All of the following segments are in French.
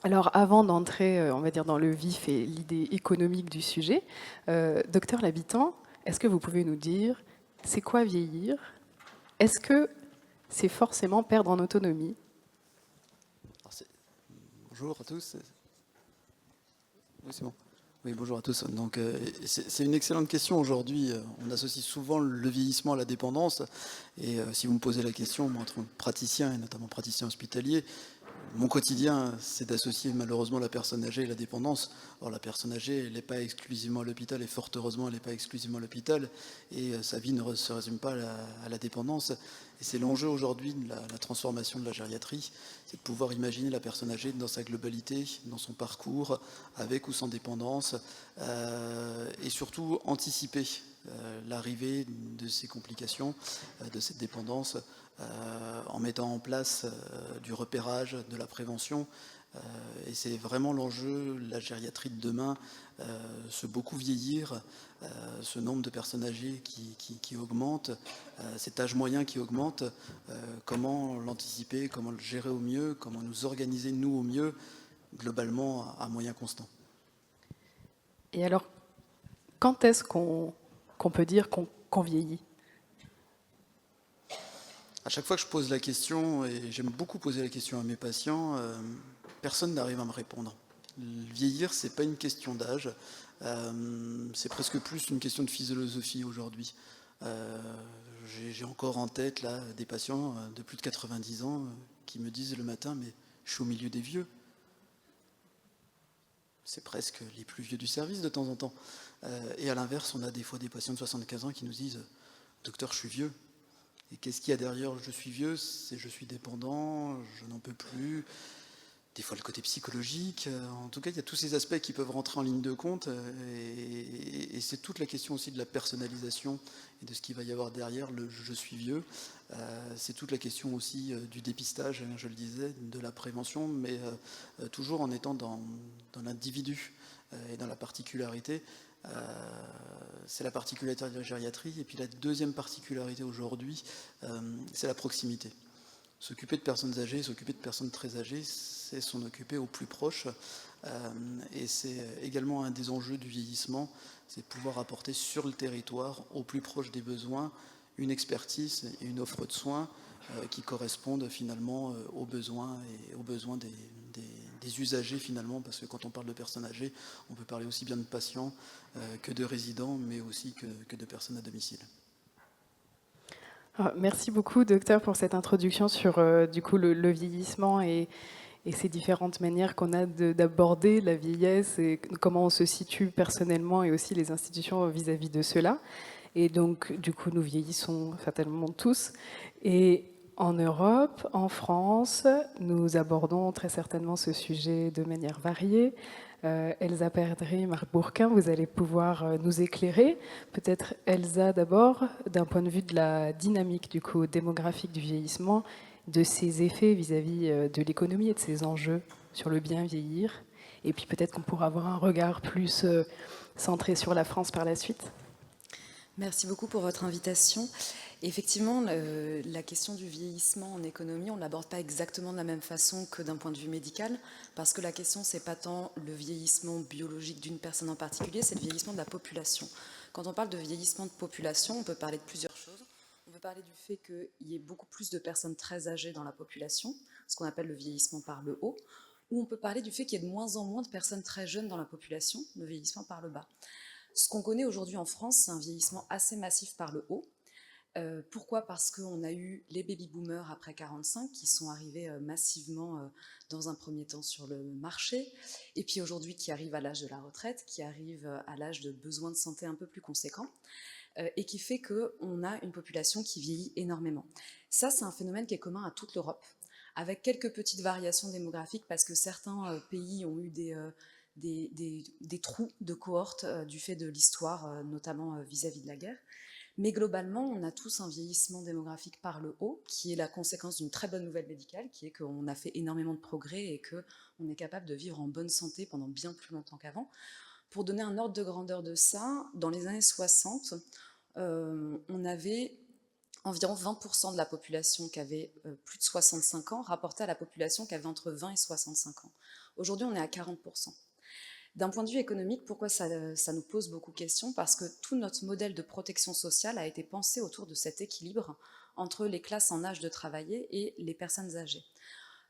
Alors, avant d'entrer, on va dire, dans le vif et l'idée économique du sujet, docteur Labitan, est-ce que vous pouvez nous dire, c'est quoi vieillir? Est-ce que c'est forcément perdre en autonomie? Alors, bonjour à tous. Oui, c'est bon. Oui, bonjour à tous. Donc, c'est une excellente question aujourd'hui. On associe souvent le vieillissement à la dépendance. Et si vous me posez la question, moi, en tant que praticien, et notamment praticien hospitalier, mon quotidien, c'est d'associer malheureusement la personne âgée et la dépendance. Or, la personne âgée, elle n'est pas exclusivement à l'hôpital, et fort heureusement, elle n'est pas exclusivement à l'hôpital, et sa vie ne se résume pas à la dépendance. Et c'est l'enjeu aujourd'hui de la transformation de la gériatrie, c'est de pouvoir imaginer la personne âgée dans sa globalité, dans son parcours, avec ou sans dépendance, et surtout anticiper l'arrivée de ces complications, de cette dépendance, en mettant en place du repérage, de la prévention. Et c'est vraiment l'enjeu, la gériatrie de demain, ce beaucoup vieillir, ce nombre de personnes âgées qui augmente, cet âge moyen qui augmente, comment l'anticiper, comment le gérer au mieux, comment nous organiser nous au mieux, globalement à moyen constant. Et alors, quand est-ce qu'on peut dire qu'on vieillit? À chaque fois que je pose la question, et j'aime beaucoup poser la question à mes patients, personne n'arrive à me répondre. Vieillir, c'est pas une question d'âge, c'est presque plus une question de philosophie aujourd'hui. Euh, j'ai encore en tête là des patients de plus de 90 ans qui me disent le matin, mais je suis au milieu des vieux. C'est presque les plus vieux du service de temps en temps. Et à l'inverse, on a des fois des patients de 75 ans qui nous disent, docteur, je suis vieux. Et qu'est-ce qu'il y a derrière je suis vieux? C'est je suis dépendant, je n'en peux plus. Des fois le côté psychologique. En tout cas, il y a tous ces aspects qui peuvent rentrer en ligne de compte. Et c'est toute la question aussi de la personnalisation et de ce qu'il va y avoir derrière le je suis vieux. C'est toute la question aussi du dépistage, je le disais, de la prévention, mais toujours en étant dans l'individu et dans la particularité. C'est la particularité de la gériatrie. Et puis la deuxième particularité aujourd'hui, c'est la proximité. S'occuper de personnes âgées, s'occuper de personnes très âgées, c'est s'en occuper au plus proche. Et c'est également un des enjeux du vieillissement, c'est de pouvoir apporter sur le territoire, au plus proche des besoins, une expertise et une offre de soins qui correspondent finalement aux besoins et aux besoins des usagers finalement, parce que quand on parle de personnes âgées, on peut parler aussi bien de patients que de résidents, mais aussi que de personnes à domicile. Merci beaucoup, docteur, pour cette introduction sur du coup le vieillissement et ces différentes manières qu'on a d'aborder la vieillesse et comment on se situe personnellement et aussi les institutions vis-à-vis de cela. Et donc, du coup, nous vieillissons certainement tous. Et en Europe, en France, nous abordons très certainement ce sujet de manière variée. Elsa Perdry, Marc Bourquin, vous allez pouvoir nous éclairer. Peut-être Elsa d'abord, d'un point de vue de la dynamique du coup démographique du vieillissement, de ses effets vis-à-vis de l'économie et de ses enjeux sur le bien vieillir. Et puis peut-être qu'on pourra avoir un regard plus centré sur la France par la suite. Merci beaucoup pour votre invitation. Effectivement, la question du vieillissement en économie, on ne l'aborde pas exactement de la même façon que d'un point de vue médical, parce que la question, c'est pas tant le vieillissement biologique d'une personne en particulier, c'est le vieillissement de la population. Quand on parle de vieillissement de population, on peut parler de plusieurs choses. On peut parler du fait qu'il y ait beaucoup plus de personnes très âgées dans la population, ce qu'on appelle le vieillissement par le haut, ou on peut parler du fait qu'il y ait de moins en moins de personnes très jeunes dans la population, le vieillissement par le bas. Ce qu'on connaît aujourd'hui en France, c'est un vieillissement assez massif par le haut. Pourquoi? Parce qu'on a eu les baby-boomers après 45 qui sont arrivés massivement dans un premier temps sur le marché, et puis aujourd'hui qui arrivent à l'âge de la retraite, qui arrivent à l'âge de besoins de santé un peu plus conséquents, et qui fait qu'on a une population qui vieillit énormément. Ça, c'est un phénomène qui est commun à toute l'Europe, avec quelques petites variations démographiques, parce que certains pays ont eu des trous de cohorte du fait de l'histoire, notamment vis-à-vis de la guerre. Mais globalement, on a tous un vieillissement démographique par le haut, qui est la conséquence d'une très bonne nouvelle médicale, qui est qu'on a fait énormément de progrès et qu'on est capable de vivre en bonne santé pendant bien plus longtemps qu'avant. Pour donner un ordre de grandeur de ça, dans les années 60, on avait environ 20% de la population qui avait plus de 65 ans rapportait à la population qui avait entre 20 et 65 ans. Aujourd'hui, on est à 40%. D'un point de vue économique, pourquoi ça nous pose beaucoup de questions? Parce que tout notre modèle de protection sociale a été pensé autour de cet équilibre entre les classes en âge de travailler et les personnes âgées.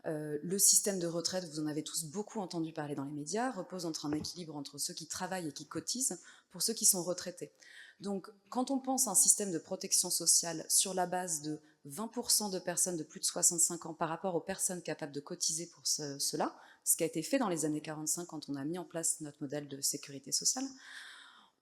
Le système de retraite, vous en avez tous beaucoup entendu parler dans les médias, repose entre un équilibre entre ceux qui travaillent et qui cotisent pour ceux qui sont retraités. Donc, quand on pense à un système de protection sociale sur la base de 20% de personnes de plus de 65 ans par rapport aux personnes capables de cotiser pour cela, ce qui a été fait dans les années 45 quand on a mis en place notre modèle de sécurité sociale,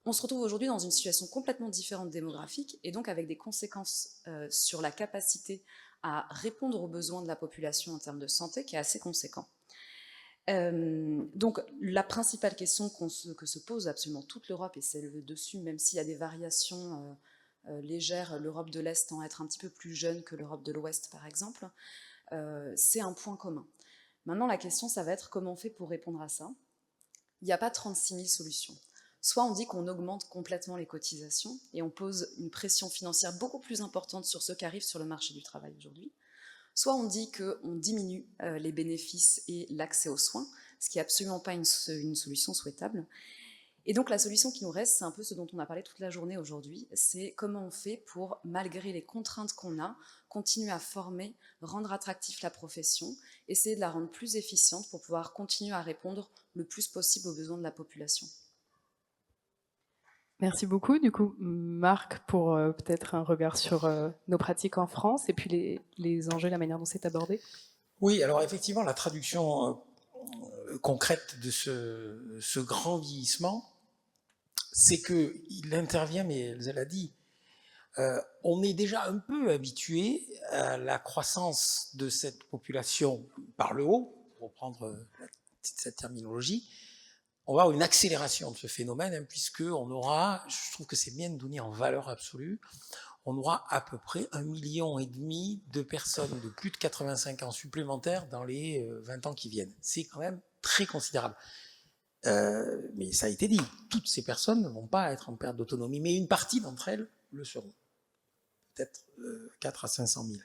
on se retrouve aujourd'hui dans une situation complètement différente démographique et donc avec des conséquences sur la capacité à répondre aux besoins de la population en termes de santé qui est assez conséquent. Donc la principale question que se pose absolument toute l'Europe, et c'est le dessus, même s'il y a des variations légères, l'Europe de l'Est tend à être un petit peu plus jeune que l'Europe de l'Ouest par exemple, c'est un point commun. Maintenant la question ça va être comment on fait pour répondre à ça. Il n'y a pas 36 000 solutions. Soit on dit qu'on augmente complètement les cotisations et on pose une pression financière beaucoup plus importante sur ceux qui arrivent sur le marché du travail aujourd'hui, soit on dit qu'on diminue les bénéfices et l'accès aux soins, ce qui n'est absolument pas une solution souhaitable. Et donc la solution qui nous reste, c'est un peu ce dont on a parlé toute la journée aujourd'hui, c'est comment on fait pour, malgré les contraintes qu'on a, continuer à former, rendre attractif la profession, essayer de la rendre plus efficiente pour pouvoir continuer à répondre le plus possible aux besoins de la population. Merci beaucoup. Du coup, Marc, pour peut-être un regard sur nos pratiques en France et puis les enjeux, la manière dont c'est abordé. Oui, alors effectivement, la traduction concrète de ce grand vieillissement, c'est qu'il intervient, mais elle l'a dit, on est déjà un peu habitué à la croissance de cette population par le haut, pour reprendre cette terminologie. On va avoir une accélération de ce phénomène, puisqu'on aura, je trouve que c'est bien de donner en valeur absolue, on aura à peu près 1,5 million de personnes de plus de 85 ans supplémentaires dans les 20 ans qui viennent. C'est quand même très considérable. Mais ça a été dit, toutes ces personnes ne vont pas être en perte d'autonomie, mais une partie d'entre elles le seront. Peut-être 4 à 500 000.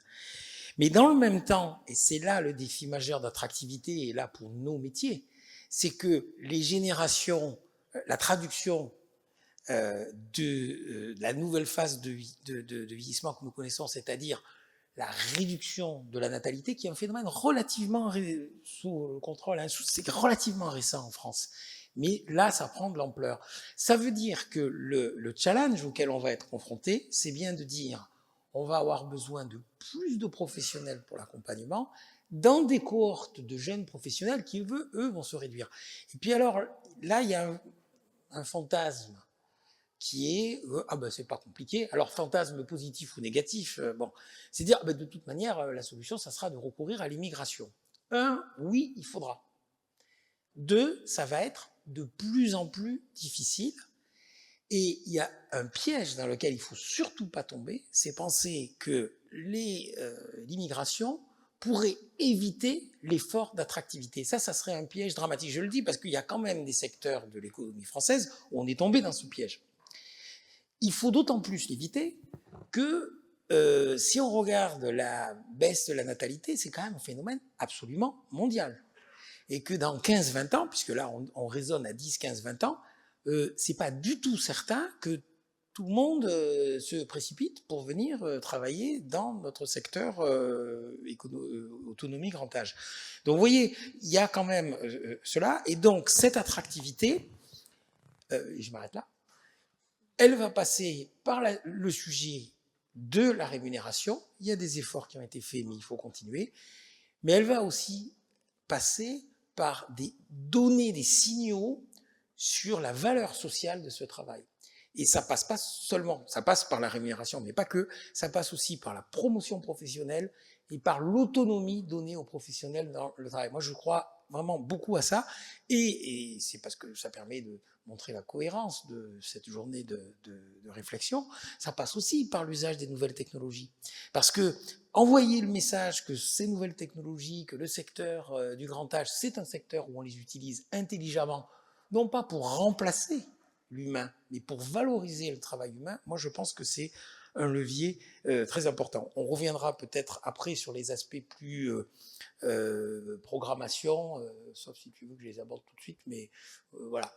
Mais dans le même temps, et c'est là le défi majeur d'attractivité, et là pour nos métiers, c'est que les générations, la traduction de la nouvelle phase de vieillissement que nous connaissons, c'est-à-dire la réduction de la natalité, qui est un phénomène relativement sous contrôle, c'est relativement récent en France. Mais là, ça prend de l'ampleur. Ça veut dire que le challenge auquel on va être confronté, c'est bien de dire, on va avoir besoin de plus de professionnels pour l'accompagnement, dans des cohortes de jeunes professionnels qui, eux, vont se réduire. Et puis alors, là, il y a un fantasme qui est c'est pas compliqué. Alors fantasme positif ou négatif, c'est dire de toute manière la solution ça sera de recourir à l'immigration. Oui, il faudra. 2, ça va être de plus en plus difficile. Et il y a un piège dans lequel il faut surtout pas tomber, c'est penser que l'immigration pourrait éviter l'effort d'attractivité. Ça serait un piège dramatique. Je le dis parce qu'il y a quand même des secteurs de l'économie française où on est tombé dans ce piège. Il faut d'autant plus l'éviter que si on regarde la baisse de la natalité, c'est quand même un phénomène absolument mondial. Et que dans 15-20 ans, puisque là on raisonne à 10, 15, 20 ans, c'est pas du tout certain que tout le monde se précipite pour venir travailler dans notre secteur autonomie grand âge. Donc vous voyez, il y a quand même cela, et donc cette attractivité, je m'arrête là, elle va passer par le sujet de la rémunération. Il y a des efforts qui ont été faits, mais il faut continuer. Mais elle va aussi passer par donner des signaux sur la valeur sociale de ce travail. Et ça passe pas seulement, ça passe par la rémunération, mais pas que, ça passe aussi par la promotion professionnelle et par l'autonomie donnée aux professionnels dans le travail. Moi, je crois vraiment beaucoup à ça, et c'est parce que ça permet de montrer la cohérence de cette journée de réflexion. Ça passe aussi par l'usage des nouvelles technologies. Parce que envoyer le message que ces nouvelles technologies, que le secteur du grand âge, c'est un secteur où on les utilise intelligemment, non pas pour remplacer l'humain, mais pour valoriser le travail humain, moi je pense que c'est un levier très important. On reviendra peut-être après sur les aspects plus programmation, sauf si tu veux que je les aborde tout de suite, mais voilà.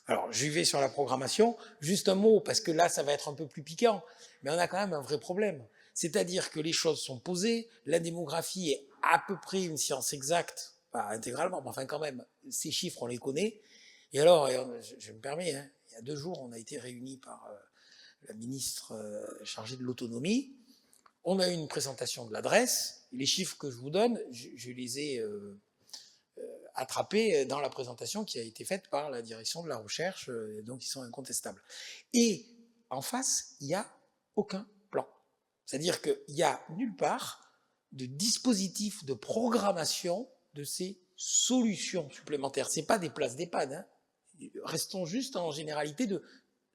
Alors, j'y vais sur la programmation. Juste un mot, parce que là, ça va être un peu plus piquant, mais on a quand même un vrai problème. C'est-à-dire que les choses sont posées, la démographie est à peu près une science exacte, pas intégralement, mais enfin quand même, ces chiffres, on les connaît. Et alors, je me permets, hein, il y a 2 jours, on a été réunis par la ministre chargée de l'autonomie. On a eu une présentation de l'adresse. Les chiffres que je vous donne, je les ai attrapés dans la présentation qui a été faite par la direction de la recherche, donc ils sont incontestables. Et en face, il n'y a aucun plan. C'est-à-dire qu'il n'y a nulle part de dispositif de programmation de ces solutions supplémentaires. Ce n'est pas des places d'EHPAD, hein. Restons juste en généralité de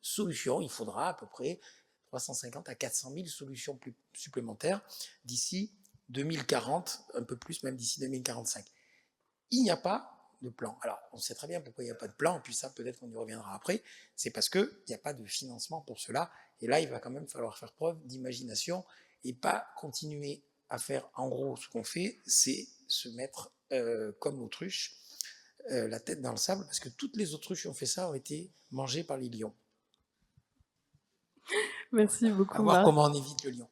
solutions. Il faudra à peu près 350 à 400 000 solutions supplémentaires d'ici 2040, un peu plus même d'ici 2045. Il n'y a pas de plan. Alors, on sait très bien pourquoi il n'y a pas de plan, et puis ça, peut-être qu'on y reviendra après, c'est parce qu'il n'y a pas de financement pour cela, et là, il va quand même falloir faire preuve d'imagination et pas continuer à faire, en gros, ce qu'on fait, c'est se mettre comme l'autruche, la tête dans le sable, parce que toutes les autruches qui ont fait ça ont été mangées par les lions. Merci beaucoup, À voir Marc. comment on évite le lion.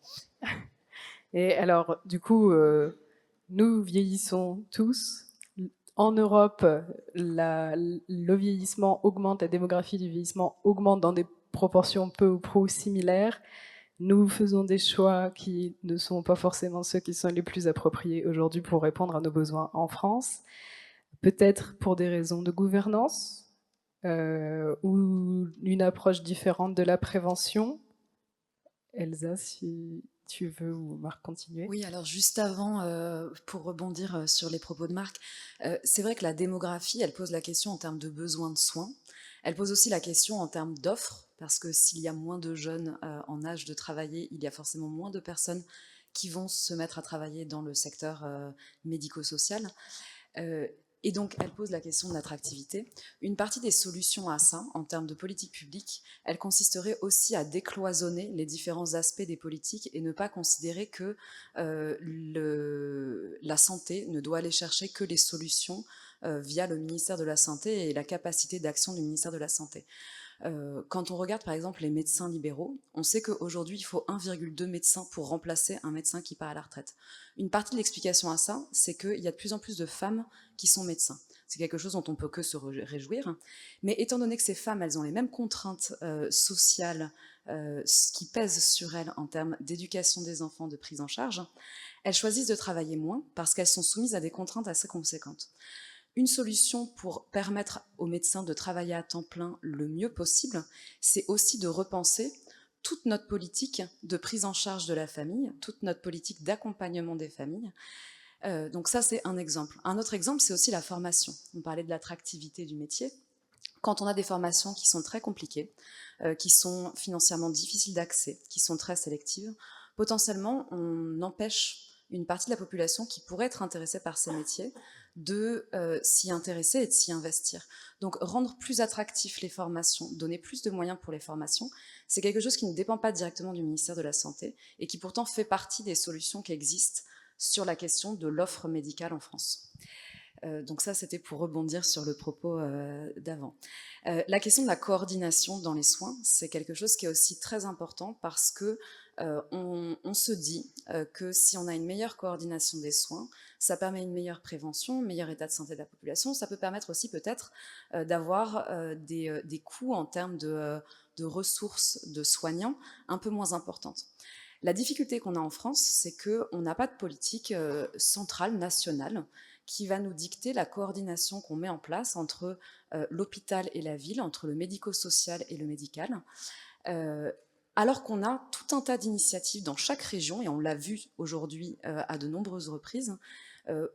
Et alors, du coup, nous vieillissons tous. En Europe, le vieillissement augmente, la démographie du vieillissement augmente dans des proportions peu ou prou similaires. Nous faisons des choix qui ne sont pas forcément ceux qui sont les plus appropriés aujourd'hui pour répondre à nos besoins en France. Peut-être pour des raisons de gouvernance ou une approche différente de la prévention. Elsa, si tu veux, ou Marc, continuer. Oui, alors juste avant, pour rebondir sur les propos de Marc, c'est vrai que la démographie, elle pose la question en termes de besoins de soins. Elle pose aussi la question en termes d'offres, parce que s'il y a moins de jeunes en âge de travailler, il y a forcément moins de personnes qui vont se mettre à travailler dans le secteur médico-social. Et donc, elle pose la question de l'attractivité. Une partie des solutions à ça, en termes de politique publique, elle consisterait aussi à décloisonner les différents aspects des politiques et ne pas considérer que la santé ne doit aller chercher que les solutions via le ministère de la Santé et la capacité d'action du ministère de la Santé. Quand on regarde par exemple les médecins libéraux, on sait qu'aujourd'hui il faut 1,2 médecin pour remplacer un médecin qui part à la retraite. Une partie de l'explication à ça, c'est qu'il y a de plus en plus de femmes qui sont médecins. C'est quelque chose dont on peut que se réjouir. Mais étant donné que ces femmes, elles ont les mêmes contraintes sociales qui pèsent sur elles en termes d'éducation des enfants, de prise en charge, elles choisissent de travailler moins parce qu'elles sont soumises à des contraintes assez conséquentes. Une solution pour permettre aux médecins de travailler à temps plein le mieux possible, c'est aussi de repenser toute notre politique de prise en charge de la famille, toute notre politique d'accompagnement des familles. Donc ça, c'est un exemple. Un autre exemple, c'est aussi la formation. On parlait de l'attractivité du métier. Quand on a des formations qui sont très compliquées, qui sont financièrement difficiles d'accès, qui sont très sélectives, potentiellement, on empêche une partie de la population qui pourrait être intéressée par ces métiers de s'y intéresser et de s'y investir. Donc rendre plus attractifs les formations, donner plus de moyens pour les formations, c'est quelque chose qui ne dépend pas directement du ministère de la Santé et qui pourtant fait partie des solutions qui existent sur la question de l'offre médicale en France. Donc ça, c'était pour rebondir sur le propos d'avant. La question de la coordination dans les soins, c'est quelque chose qui est aussi très important parce que on se dit que si on a une meilleure coordination des soins, ça permet une meilleure prévention, un meilleur état de santé de la population. Ça peut permettre aussi peut-être d'avoir des coûts en termes de ressources de soignants un peu moins importantes. La difficulté qu'on a en France, c'est qu'on n'a pas de politique centrale, nationale, qui va nous dicter la coordination qu'on met en place entre l'hôpital et la ville, entre le médico-social et le médical, alors qu'on a tout un tas d'initiatives dans chaque région, et on l'a vu aujourd'hui à de nombreuses reprises,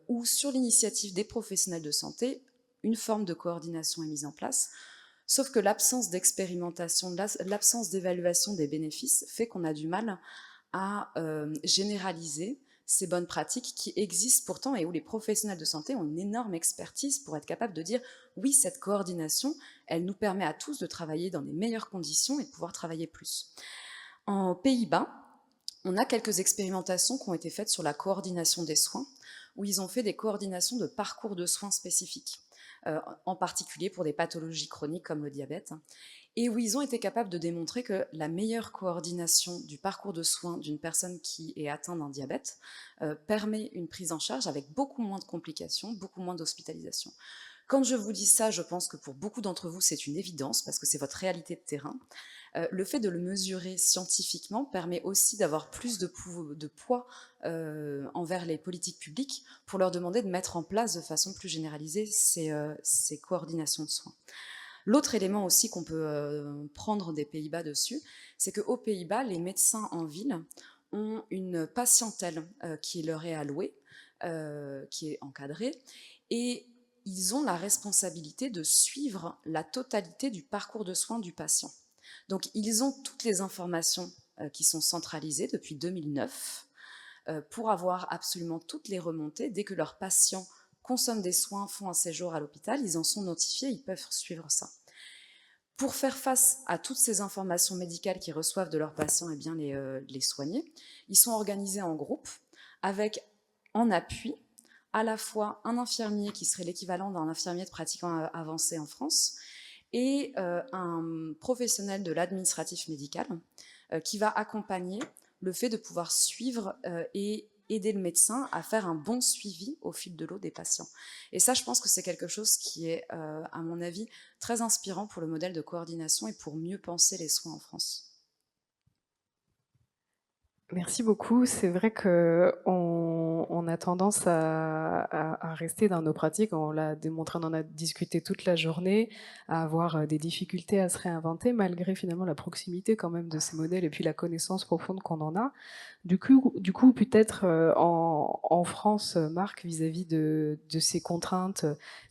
où sur l'initiative des professionnels de santé, une forme de coordination est mise en place, sauf que l'absence d'expérimentation, l'absence d'évaluation des bénéfices fait qu'on a du mal à généraliser ces bonnes pratiques qui existent pourtant et où les professionnels de santé ont une énorme expertise pour être capables de dire oui, cette coordination, elle nous permet à tous de travailler dans les meilleures conditions et de pouvoir travailler plus. En Pays-Bas, on a quelques expérimentations qui ont été faites sur la coordination des soins, où ils ont fait des coordinations de parcours de soins spécifiques, en particulier pour des pathologies chroniques comme le diabète, et où ils ont été capables de démontrer que la meilleure coordination du parcours de soins d'une personne qui est atteinte d'un diabète permet une prise en charge avec beaucoup moins de complications, beaucoup moins d'hospitalisation. Quand je vous dis ça, je pense que pour beaucoup d'entre vous, c'est une évidence, parce que c'est votre réalité de terrain. Le fait de le mesurer scientifiquement permet aussi d'avoir plus de poids envers les politiques publiques pour leur demander de mettre en place de façon plus généralisée ces coordinations de soins. L'autre élément aussi qu'on peut prendre des Pays-Bas dessus, c'est qu'aux Pays-Bas, les médecins en ville ont une patientèle qui leur est allouée, qui est encadrée, et ils ont la responsabilité de suivre la totalité du parcours de soins du patient. Donc, ils ont toutes les informations qui sont centralisées depuis 2009 pour avoir absolument toutes les remontées. Dès que leurs patients consomment des soins, font un séjour à l'hôpital, ils en sont notifiés, ils peuvent suivre ça. Pour faire face à toutes ces informations médicales qu'ils reçoivent de leurs patients et bien les soigner, ils sont organisés en groupe avec en appui à la fois un infirmier qui serait l'équivalent d'un infirmier de pratiquant avancé en France et un professionnel de l'administratif médical qui va accompagner le fait de pouvoir suivre et aider le médecin à faire un bon suivi au fil de l'eau des patients. Et ça, je pense que c'est quelque chose qui est, à mon avis, très inspirant pour le modèle de coordination et pour mieux penser les soins en France. Merci beaucoup. C'est vrai qu'on a tendance à rester dans nos pratiques. On l'a démontré, on en a discuté toute la journée, à avoir des difficultés à se réinventer, malgré finalement la proximité quand même de ces modèles et puis la connaissance profonde qu'on en a. Du coup peut-être en France, Marc, vis-à-vis de ces contraintes,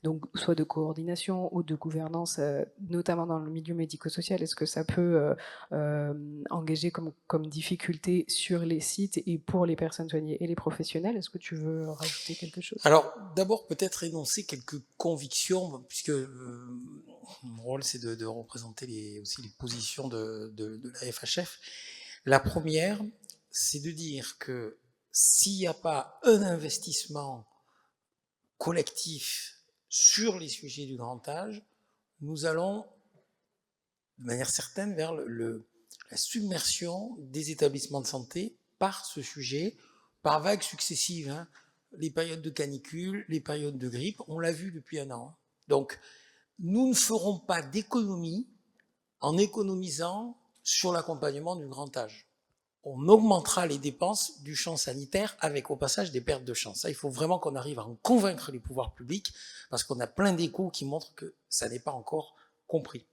donc soit de coordination ou de gouvernance, notamment dans le milieu médico-social, est-ce que ça peut engager comme difficulté sur les sites et pour les personnes soignées et les professionnels? Est-ce que tu veux rajouter quelque chose? Alors, d'abord, peut-être énoncer quelques convictions, puisque mon rôle, c'est de représenter aussi les positions de la FHF. La première, c'est de dire que s'il n'y a pas un investissement collectif sur les sujets du grand âge, nous allons, de manière certaine, vers la submersion des établissements de santé par ce sujet, par vagues successives, hein. Les périodes de canicule, les périodes de grippe, on l'a vu depuis un an. Donc, nous ne ferons pas d'économie en économisant sur l'accompagnement du grand âge. On augmentera les dépenses du champ sanitaire avec au passage des pertes de chance. Ça, il faut vraiment qu'on arrive à en convaincre les pouvoirs publics parce qu'on a plein d'échos qui montrent que ça n'est pas encore compris.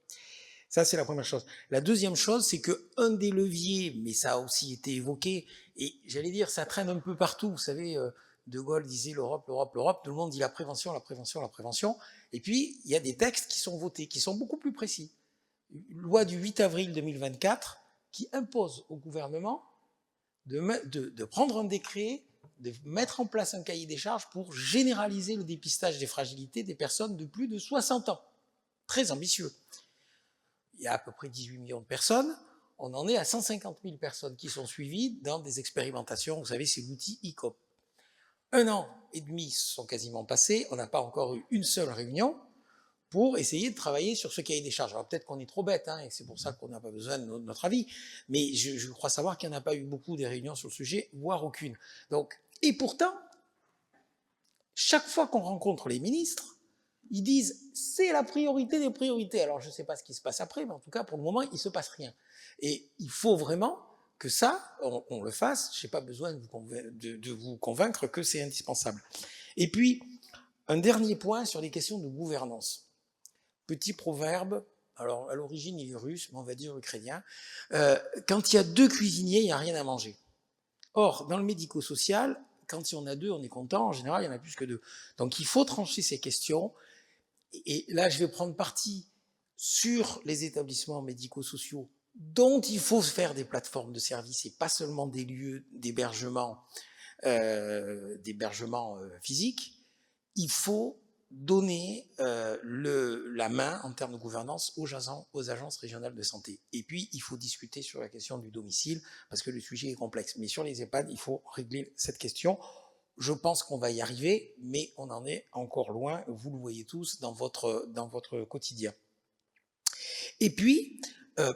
Ça, c'est la première chose. La deuxième chose, c'est qu'un des leviers, mais ça a aussi été évoqué, et j'allais dire, ça traîne un peu partout. Vous savez, De Gaulle disait l'Europe, l'Europe, l'Europe. Tout le monde dit la prévention, la prévention, la prévention. Et puis, il y a des textes qui sont votés, qui sont beaucoup plus précis. Loi du 8 avril 2024 qui impose au gouvernement de prendre un décret, de mettre en place un cahier des charges pour généraliser le dépistage des fragilités des personnes de plus de 60 ans. Très ambitieux. Il y a à peu près 18 millions de personnes, on en est à 150 000 personnes qui sont suivies dans des expérimentations, vous savez, c'est l'outil ICOP. 1 an et demi sont quasiment passés, on n'a pas encore eu une seule réunion pour essayer de travailler sur ce cahier des charges. Alors peut-être qu'on est trop bête, hein, et c'est pour ça qu'on n'a pas besoin de notre avis, mais je crois savoir qu'il n'y en a pas eu beaucoup des réunions sur le sujet, voire aucune. Donc, et pourtant, chaque fois qu'on rencontre les ministres, ils disent c'est la priorité des priorités. Alors je ne sais pas ce qui se passe après, mais en tout cas pour le moment il ne se passe rien. Et il faut vraiment que ça, on le fasse. Je n'ai pas besoin de vous convaincre que c'est indispensable. Et puis un dernier point sur les questions de gouvernance. Petit proverbe, alors à l'origine il est russe, mais on va dire ukrainien. Quand il y a 2 cuisiniers, il n'y a rien à manger. Or dans le médico-social, quand il y en a 2, on est content. En général, il y en a plus que 2. Donc il faut trancher ces questions. Et là, je vais prendre parti sur les établissements médico-sociaux dont il faut faire des plateformes de services et pas seulement des lieux d'hébergement physique. Il faut donner la main en termes de gouvernance aux agences régionales de santé. Et puis, il faut discuter sur la question du domicile, parce que le sujet est complexe. Mais sur les EHPAD, il faut régler cette question. Je pense qu'on va y arriver, mais on en est encore loin, vous le voyez tous dans votre quotidien. Et puis,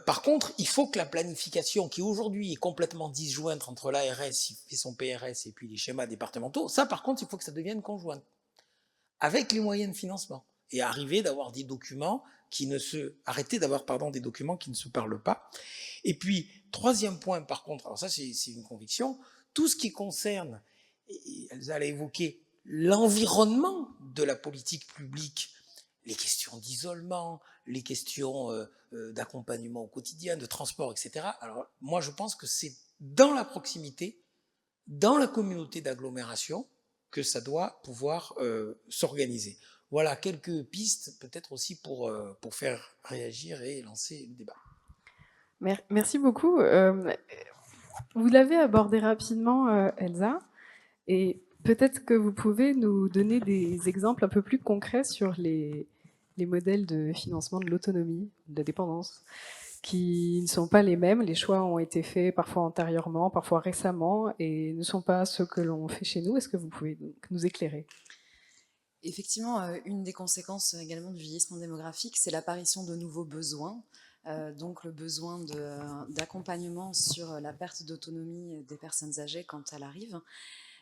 par contre, il faut que la planification, qui aujourd'hui est complètement disjointe entre l'ARS qui fait son PRS et puis les schémas départementaux, ça par contre, il faut que ça devienne conjoint, avec les moyens de financement, et arriver d'avoir des documents qui ne se... arrêter d'avoir, des documents qui ne se parlent pas. Et puis, troisième point, par contre, alors ça c'est une conviction, tout ce qui concerne, et Elsa l'a évoqué, l'environnement de la politique publique, les questions d'isolement, les questions d'accompagnement au quotidien, de transport, etc. Alors, moi, je pense que c'est dans la proximité, dans la communauté d'agglomération, que ça doit pouvoir s'organiser. Voilà quelques pistes, peut-être aussi pour faire réagir et lancer le débat. Merci beaucoup. Vous l'avez abordé rapidement, Elsa, et peut-être que vous pouvez nous donner des exemples un peu plus concrets sur les modèles de financement de l'autonomie, de la dépendance, qui ne sont pas les mêmes. Les choix ont été faits parfois antérieurement, parfois récemment, et ne sont pas ceux que l'on fait chez nous. Est-ce que vous pouvez nous éclairer ? Effectivement, une des conséquences également du vieillissement démographique, c'est l'apparition de nouveaux besoins. Donc le besoin d'accompagnement sur la perte d'autonomie des personnes âgées quand elle arrive.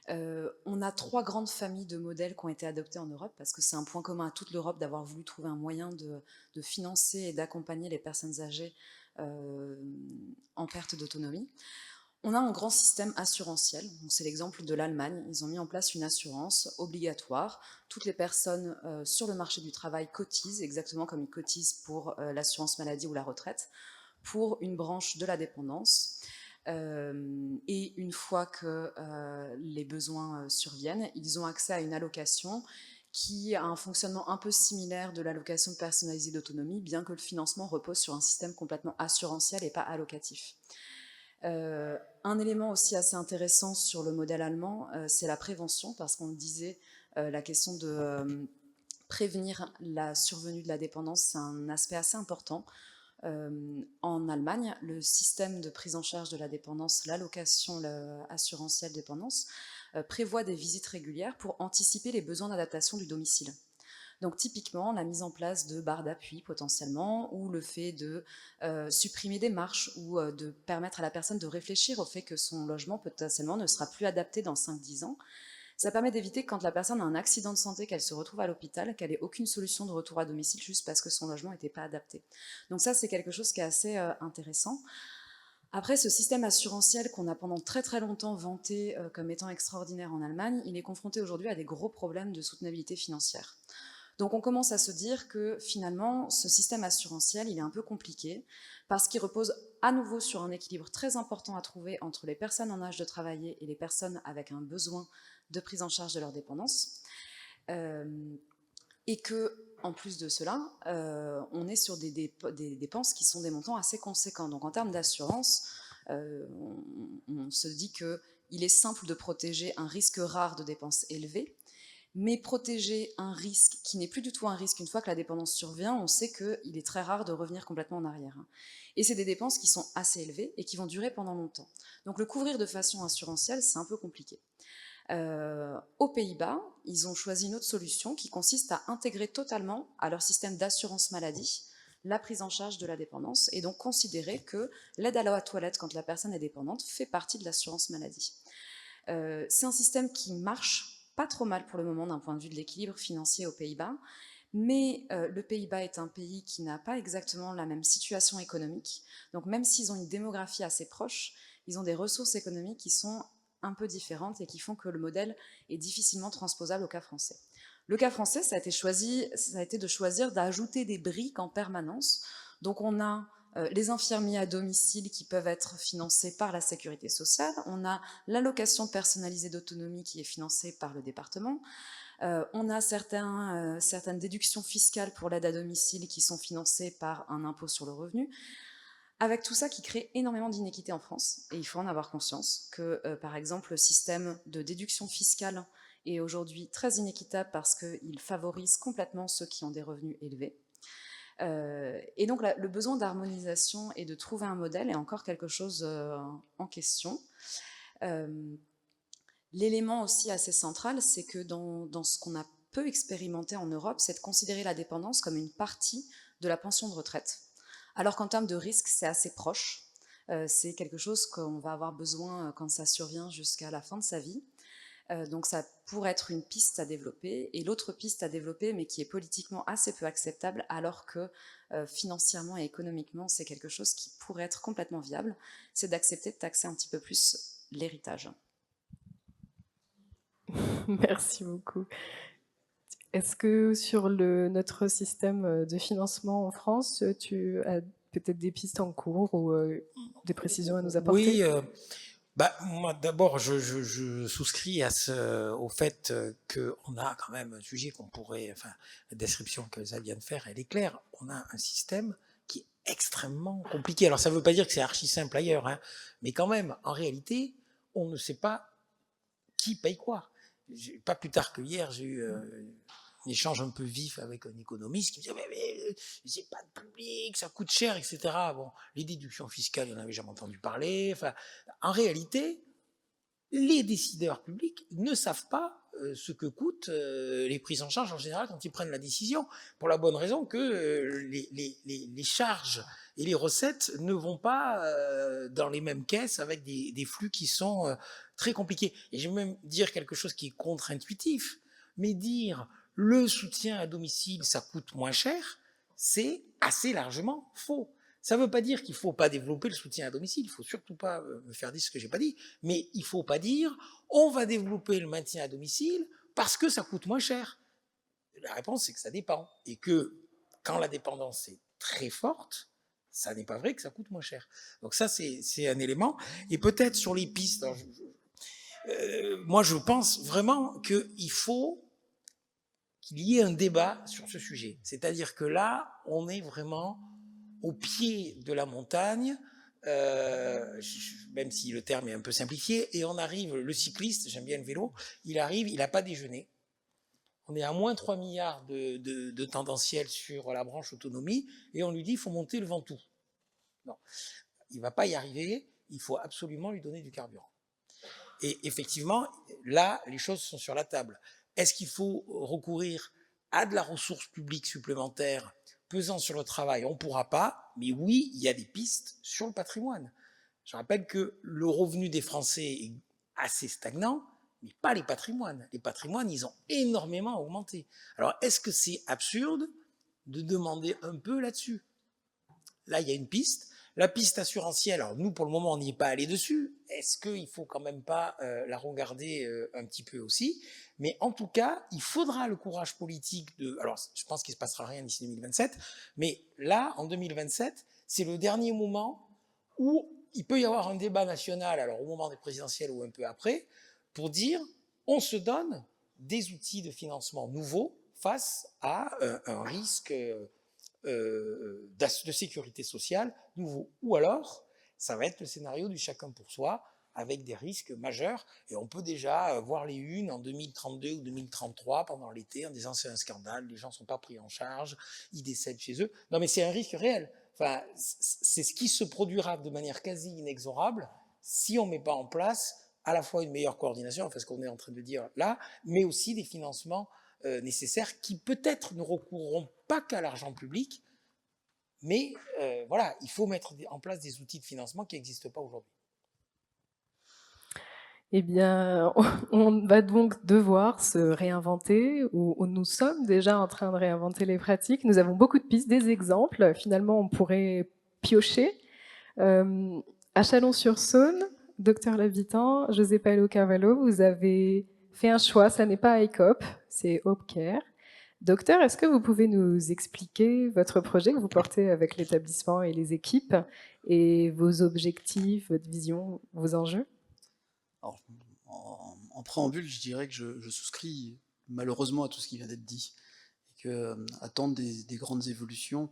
On a 3 grandes familles de modèles qui ont été adoptés en Europe, parce que c'est un point commun à toute l'Europe d'avoir voulu trouver un moyen de financer et d'accompagner les personnes âgées en perte d'autonomie. On a un grand système assurantiel, c'est l'exemple de l'Allemagne. Ils ont mis en place une assurance obligatoire. Toutes les personnes sur le marché du travail cotisent, exactement comme ils cotisent pour l'assurance maladie ou la retraite, pour une branche de la dépendance. Et une fois que les besoins surviennent, ils ont accès à une allocation qui a un fonctionnement un peu similaire de l'allocation personnalisée d'autonomie, bien que le financement repose sur un système complètement assurantiel et pas allocatif. Un élément aussi assez intéressant sur le modèle allemand, c'est la prévention, parce qu'on le disait, la question de prévenir la survenue de la dépendance, c'est un aspect assez important. En Allemagne, le système de prise en charge de la dépendance, l'allocation assurantielle dépendance, prévoit des visites régulières pour anticiper les besoins d'adaptation du domicile. Donc typiquement, la mise en place de barres d'appui potentiellement, ou le fait de supprimer des marches, ou de permettre à la personne de réfléchir au fait que son logement potentiellement ne sera plus adapté dans 5-10 ans. Ça permet d'éviter, quand la personne a un accident de santé, qu'elle se retrouve à l'hôpital, qu'elle n'ait aucune solution de retour à domicile juste parce que son logement n'était pas adapté. Donc ça, c'est quelque chose qui est assez intéressant. Après, ce système assurantiel qu'on a pendant très très longtemps vanté comme étant extraordinaire en Allemagne, il est confronté aujourd'hui à des gros problèmes de soutenabilité financière. Donc on commence à se dire que finalement, ce système assurantiel, il est un peu compliqué, parce qu'il repose à nouveau sur un équilibre très important à trouver entre les personnes en âge de travailler et les personnes avec un besoin de prise en charge de leur dépendance. Et que, en plus de cela, on est sur des dépenses qui sont des montants assez conséquents. Donc en termes d'assurance, on se dit qu'il est simple de protéger un risque rare de dépenses élevées, mais protéger un risque qui n'est plus du tout un risque une fois que la dépendance survient, on sait qu'il est très rare de revenir complètement en arrière. Et c'est des dépenses qui sont assez élevées et qui vont durer pendant longtemps. Donc le couvrir de façon assurantielle, c'est un peu compliqué. Aux Pays-Bas, ils ont choisi une autre solution qui consiste à intégrer totalement à leur système d'assurance maladie la prise en charge de la dépendance, et donc considérer que l'aide à la toilette quand la personne est dépendante fait partie de l'assurance maladie. C'est un système qui marche pas trop mal pour le moment d'un point de vue de l'équilibre financier aux Pays-Bas, mais le Pays-Bas est un pays qui n'a pas exactement la même situation économique. Donc même s'ils ont une démographie assez proche, ils ont des ressources économiques qui sont un peu différentes et qui font que le modèle est difficilement transposable au cas français. Le cas français, ça a été de choisir d'ajouter des briques en permanence. Donc on a les infirmiers à domicile qui peuvent être financés par la sécurité sociale, on a l'allocation personnalisée d'autonomie qui est financée par le département, on a certaines déductions fiscales pour l'aide à domicile qui sont financées par un impôt sur le revenu, avec tout ça qui crée énormément d'inéquité en France, et il faut en avoir conscience que, par exemple, le système de déduction fiscale est aujourd'hui très inéquitable parce qu'il favorise complètement ceux qui ont des revenus élevés. Et donc le besoin d'harmonisation et de trouver un modèle est encore quelque chose en question. L'élément aussi assez central, c'est que dans ce qu'on a peu expérimenté en Europe, c'est de considérer la dépendance comme une partie de la pension de retraite. Alors qu'en termes de risque, c'est assez proche. C'est quelque chose qu'on va avoir besoin quand ça survient jusqu'à la fin de sa vie. Donc ça pourrait être une piste à développer. Et l'autre piste à développer, mais qui est politiquement assez peu acceptable, alors que financièrement et économiquement, c'est quelque chose qui pourrait être complètement viable, c'est d'accepter de taxer un petit peu plus l'héritage. Merci beaucoup. Est-ce que sur notre système de financement en France, tu as peut-être des pistes en cours ou des précisions à nous apporter? Oui, moi d'abord je souscris au fait qu'on a quand même un sujet qu'on pourrait, enfin la description qu'Elsa vient de faire, elle est claire, on a un système qui est extrêmement compliqué. Alors ça ne veut pas dire que c'est archi simple ailleurs, hein, mais quand même, en réalité, on ne sait pas qui paye quoi. Pas plus tard que hier, j'ai eu un échange un peu vif avec un économiste qui me disait mais c'est pas de public, ça coûte cher, etc. Bon, les déductions fiscales, on n'avait jamais entendu parler. Enfin, en réalité, les décideurs publics ne savent pas ce que coûtent les prises en charge en général quand ils prennent la décision, pour la bonne raison que les charges et les recettes ne vont pas dans les mêmes caisses avec des flux qui sont très compliqués. Et je vais même dire quelque chose qui est contre-intuitif, mais dire le soutien à domicile, ça coûte moins cher, c'est assez largement faux. Ça ne veut pas dire qu'il ne faut pas développer le soutien à domicile, il ne faut surtout pas me faire dire ce que je n'ai pas dit, mais il ne faut pas dire on va développer le maintien à domicile parce que ça coûte moins cher. La réponse, c'est que ça dépend. Et que quand la dépendance est très forte, ça n'est pas vrai que ça coûte moins cher. Donc ça, c'est un élément. Et peut-être sur les pistes, alors moi je pense vraiment qu'il faut qu'il y ait un débat sur ce sujet. C'est-à-dire que là, on est vraiment au pied de la montagne, même si le terme est un peu simplifié, et on arrive, le cycliste, j'aime bien le vélo, il arrive, il n'a pas déjeuné. On est à moins 3 milliards de tendanciel sur la branche autonomie, et on lui dit il faut monter le Ventoux. Non, il ne va pas y arriver, il faut absolument lui donner du carburant. Et effectivement, là, les choses sont sur la table. Est-ce qu'il faut recourir à de la ressource publique supplémentaire pesant sur le travail? On ne pourra pas, mais oui, il y a des pistes sur le patrimoine. Je rappelle que le revenu des Français est assez stagnant, mais pas les patrimoines. Les patrimoines, ils ont énormément augmenté. Alors, est-ce que c'est absurde de demander un peu là-dessus? Là, il y a une piste. La piste assurantielle, alors nous, pour le moment, on n'y est pas allé dessus. Est-ce qu'il ne faut quand même pas la regarder un petit peu aussi? Mais en tout cas, il faudra le courage politique de... Alors, je pense qu'il ne se passera rien d'ici 2027, mais là, en 2027, c'est le dernier moment où il peut y avoir un débat national, alors au moment des présidentielles ou un peu après, pour dire, on se donne des outils de financement nouveaux face à un risque... de sécurité sociale nouveau. Ou alors, ça va être le scénario du chacun pour soi, avec des risques majeurs. Et on peut déjà voir les unes en 2032 ou 2033 pendant l'été en disant c'est un scandale, les gens ne sont pas pris en charge, ils décèdent chez eux. Non, mais c'est un risque réel. Enfin, c'est ce qui se produira de manière quasi inexorable si on ne met pas en place à la fois une meilleure coordination, enfin ce qu'on est en train de dire là, mais aussi des financements nécessaires qui peut-être ne recourront pas qu'à l'argent public, mais voilà, il faut mettre en place des outils de financement qui n'existent pas aujourd'hui. Eh bien, on va donc devoir se réinventer, ou nous sommes déjà en train de réinventer les pratiques. Nous avons beaucoup de pistes, des exemples. Finalement, on pourrait piocher. À Chalon-sur-Saône, Docteur Lavitan, José Paulo Carvalho, vous avez fait un choix, ça n'est pas ICOP, c'est HopeCare. Docteur, est-ce que vous pouvez nous expliquer votre projet que vous portez avec l'établissement et les équipes, et vos objectifs, votre vision, vos enjeux? Alors, en préambule, je dirais que je souscris malheureusement à tout ce qui vient d'être dit. Et que attendre des grandes évolutions,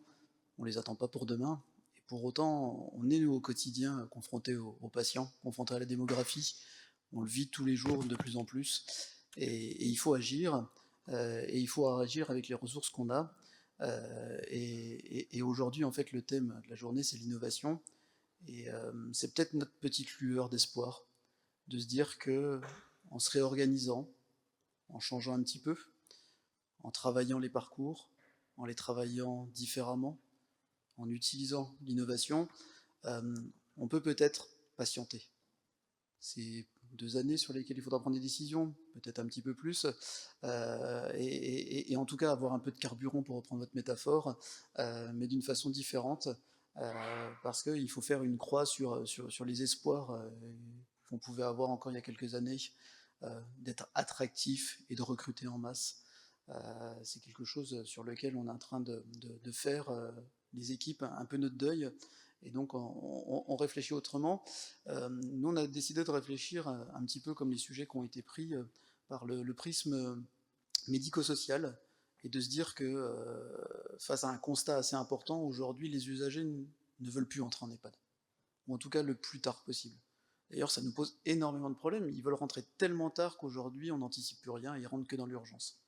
on ne les attend pas pour demain. Et pour autant, on est nous au quotidien confrontés aux patients, confrontés à la démographie. On le vit tous les jours de plus en plus. Et il faut agir, et il faut agir avec les ressources qu'on a. Et aujourd'hui, en fait, le thème de la journée, c'est l'innovation. Et c'est peut-être notre petite lueur d'espoir, de se dire que en se réorganisant, en changeant un petit peu, en travaillant les parcours, en les travaillant différemment, en utilisant l'innovation, on peut peut-être patienter. C'est 2 années sur lesquelles il faudra prendre des décisions, peut-être un petit peu plus, et en tout cas avoir un peu de carburant pour reprendre votre métaphore, mais d'une façon différente, parce qu'il faut faire une croix sur les espoirs qu'on pouvait avoir encore il y a quelques années, d'être attractif et de recruter en masse. C'est quelque chose sur lequel on est en train de faire, les équipes, un peu notre deuil. Et donc on réfléchit autrement. Nous, on a décidé de réfléchir un petit peu comme les sujets qui ont été pris par le prisme médico-social, et de se dire que face à un constat assez important, aujourd'hui, les usagers ne veulent plus entrer en EHPAD, ou en tout cas le plus tard possible. D'ailleurs, ça nous pose énormément de problèmes. Ils veulent rentrer tellement tard qu'aujourd'hui, on n'anticipe plus rien, ils rentrent que dans l'urgence.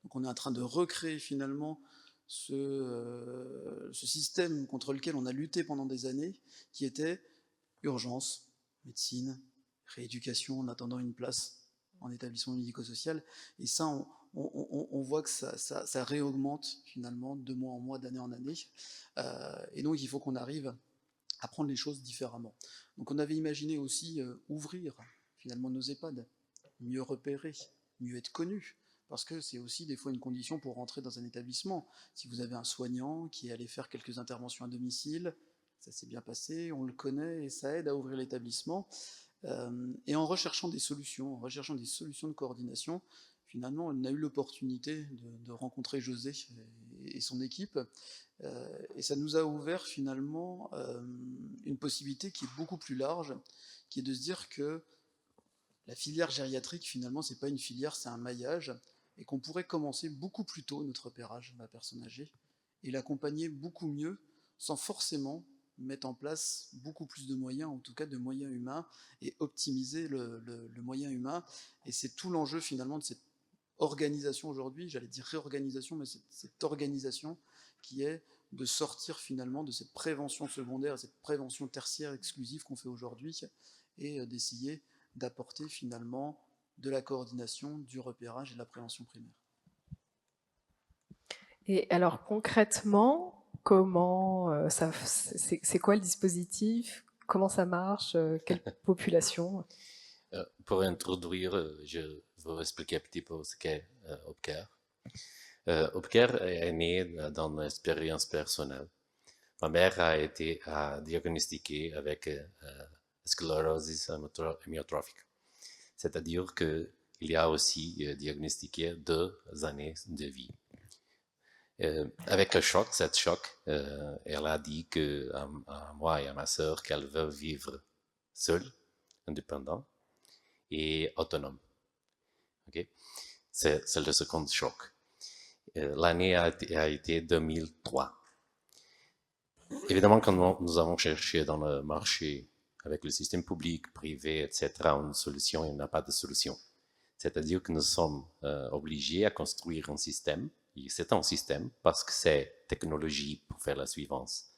Donc on est en train de recréer finalement ce système contre lequel on a lutté pendant des années, qui était urgence, médecine, rééducation en attendant une place en établissement médico-social. Et ça, on voit que ça réaugmente finalement de mois en mois, d'année en année. Et donc il faut qu'on arrive à prendre les choses différemment. Donc on avait imaginé aussi ouvrir finalement nos EHPAD, mieux repérer, mieux être connus, parce que c'est aussi des fois une condition pour rentrer dans un établissement. Si vous avez un soignant qui est allé faire quelques interventions à domicile, ça s'est bien passé, on le connaît et ça aide à ouvrir l'établissement. Et en recherchant des solutions, de coordination, finalement, on a eu l'opportunité de rencontrer José et son équipe, et ça nous a ouvert finalement une possibilité qui est beaucoup plus large, qui est de se dire que la filière gériatrique, finalement, c'est pas une filière, c'est un maillage, et qu'on pourrait commencer beaucoup plus tôt notre repérage de la personne âgée, et l'accompagner beaucoup mieux, sans forcément mettre en place beaucoup plus de moyens, en tout cas de moyens humains, et optimiser le moyen humain. Et c'est tout l'enjeu finalement de cette organisation aujourd'hui, j'allais dire réorganisation, mais cette organisation qui est de sortir finalement de cette prévention secondaire, cette prévention tertiaire exclusive qu'on fait aujourd'hui, et d'essayer d'apporter finalement de la coordination, du repérage et de la prévention primaire. Et alors concrètement, comment c'est quoi le dispositif? Comment ça marche? Quelle population? Pour introduire, je vais expliquer un petit peu ce qu'est Opcare. Opcare est né dans une expérience personnelle. Ma mère a été diagnostiquée avec sclérosis amyotrophique. C'est-à-dire qu'il y a aussi diagnostiqué 2 années de vie. Avec le choc, elle a dit à moi et à ma sœur qu'elle veut vivre seule, indépendante et autonome. Okay? C'est le second choc. L'année a été 2003. Évidemment, quand nous avons cherché dans le marché, avec le système public, privé, etc., une solution, il n'y a pas de solution. C'est-à-dire que nous sommes obligés à construire un système. Et c'est un système parce que c'est technologie pour faire la suivance.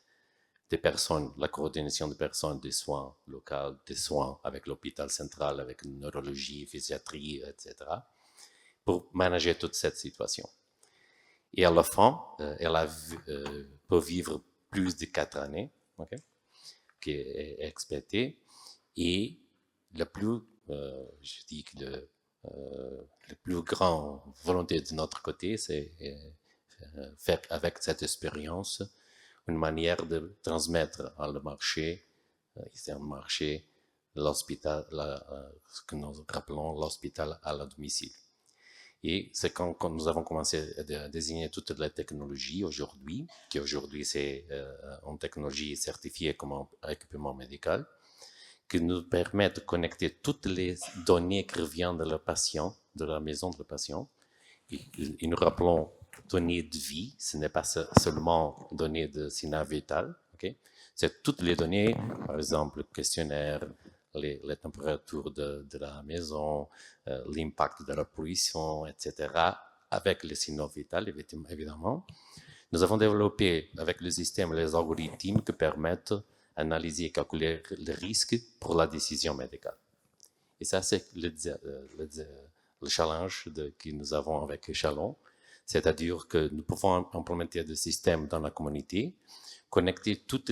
Des personnes, la coordination des personnes, des soins locaux, des soins avec l'hôpital central, avec neurologie, physiatrie, etc., pour manager toute cette situation. Et à la fin, elle peut vivre plus de 4 années, okay, qui est expectée. Et je dis que le plus grand volonté de notre côté, c'est faire avec cette expérience une manière de transmettre à le marché, c'est un marché, l'hôpital, ce que nous rappelons l'hôpital à la domicile. Et c'est quand nous avons commencé à désigner toute la technologie aujourd'hui, qui aujourd'hui c'est une technologie certifiée comme un équipement médical, qui nous permet de connecter toutes les données qui reviennent de le patient, de la maison de le patient. Et nous rappelons données de vie, ce n'est pas seulement données de signal vital, okay? C'est toutes les données, par exemple, le questionnaire, les températures de la maison, l'impact de la pollution, etc., avec les signaux vitaux, évidemment. Nous avons développé avec le système les algorithmes qui permettent d'analyser et calculer les risques pour la décision médicale. Et ça, c'est le challenge que nous avons avec Chalon, c'est-à-dire que nous pouvons implémenter des systèmes dans la communauté, connecter tous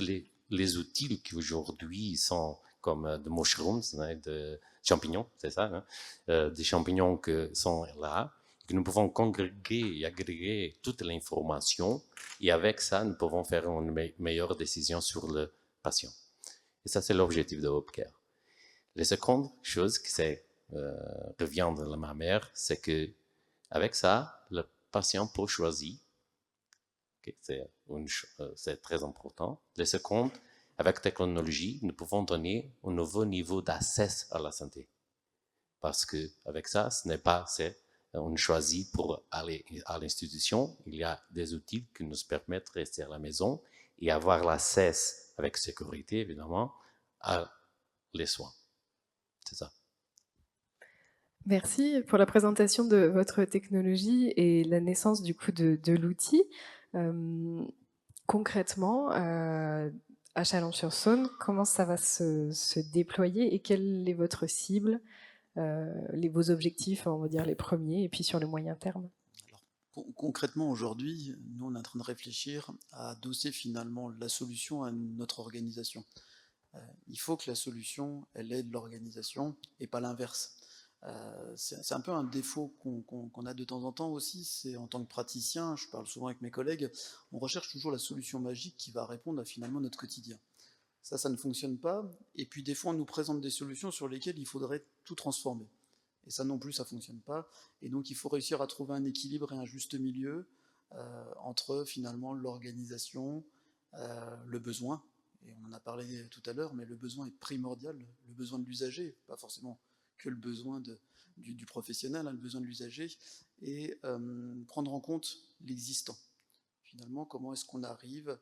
les outils qui aujourd'hui sont comme des mushrooms, des champignons, c'est ça, des champignons qui sont là, que nous pouvons congréger et agréger toute l'information, et avec ça, nous pouvons faire une meilleure décision sur le patient. Et ça, c'est l'objectif de HopeCare. La seconde chose qui revient de ma mère, c'est que avec ça, le patient peut choisir. Okay, c'est très important. La seconde, avec technologie, nous pouvons donner un nouveau niveau d'accès à la santé. Parce que avec ça, ce n'est pas on choisit pour aller à l'institution. Il y a des outils qui nous permettent de rester à la maison et avoir l'accès avec sécurité, évidemment, à les soins. C'est ça. Merci pour la présentation de votre technologie et la naissance du coup de l'outil. Concrètement, à Chalon-sur-Saône, comment ça va se déployer et quelle est votre cible, vos objectifs, on va dire les premiers, et puis sur le moyen terme? Alors, concrètement, aujourd'hui, nous, on est en train de réfléchir à adosser finalement la solution à notre organisation. Il faut que la solution, elle aide l'organisation et pas l'inverse. C'est un peu un défaut qu'on a de temps en temps aussi, c'est en tant que praticien, je parle souvent avec mes collègues, on recherche toujours la solution magique qui va répondre à finalement notre quotidien. Ça ne fonctionne pas, et puis des fois on nous présente des solutions sur lesquelles il faudrait tout transformer. Et ça non plus, ça ne fonctionne pas, et donc il faut réussir à trouver un équilibre et un juste milieu entre finalement l'organisation, le besoin, et on en a parlé tout à l'heure, mais le besoin est primordial, le besoin de l'usager, pas forcément que le besoin du professionnel, le besoin de l'usager, et prendre en compte l'existant. Finalement, comment est-ce qu'on arrive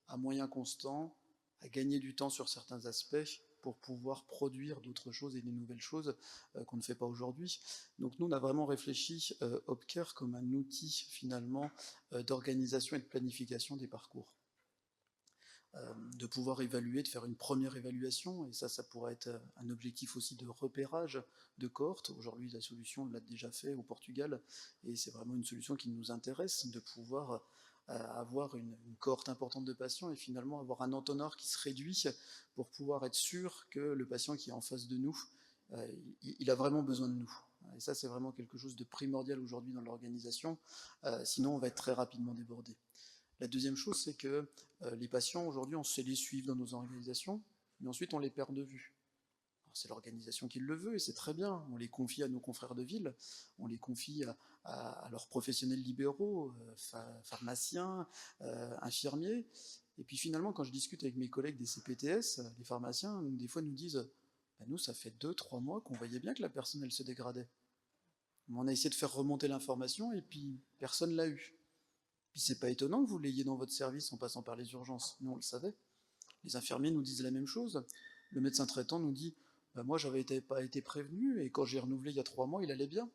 à moyen constant à gagner du temps sur certains aspects pour pouvoir produire d'autres choses et des nouvelles choses qu'on ne fait pas aujourd'hui. Donc nous, on a vraiment réfléchi HopeCare comme un outil finalement d'organisation et de planification des parcours. De pouvoir évaluer, de faire une première évaluation, et ça pourrait être un objectif aussi de repérage de cohortes. Aujourd'hui, la solution l'a déjà fait au Portugal, et c'est vraiment une solution qui nous intéresse, de pouvoir avoir une cohorte importante de patients et finalement avoir un entonnoir qui se réduit pour pouvoir être sûr que le patient qui est en face de nous, il a vraiment besoin de nous. Et ça, c'est vraiment quelque chose de primordial aujourd'hui dans l'organisation, sinon on va être très rapidement débordé. La deuxième chose, c'est que les patients, aujourd'hui, on sait les suivre dans nos organisations, mais ensuite on les perd de vue. C'est l'organisation qui le veut, et c'est très bien. On les confie à nos confrères de ville, on les confie à leurs professionnels libéraux, pharmaciens, infirmiers. Et puis finalement, quand je discute avec mes collègues des CPTS, les pharmaciens, des fois nous disent « Nous, ça fait 2-3 mois qu'on voyait bien que la personne, elle se dégradait. On a essayé de faire remonter l'information, et puis personne l'a eu. » Puis c'est pas étonnant que vous l'ayez dans votre service en passant par les urgences. Nous, on le savait. Les infirmiers nous disent la même chose. Le médecin traitant nous dit moi, j'avais pas été prévenu, et quand j'ai renouvelé il y a 3 mois, il allait bien.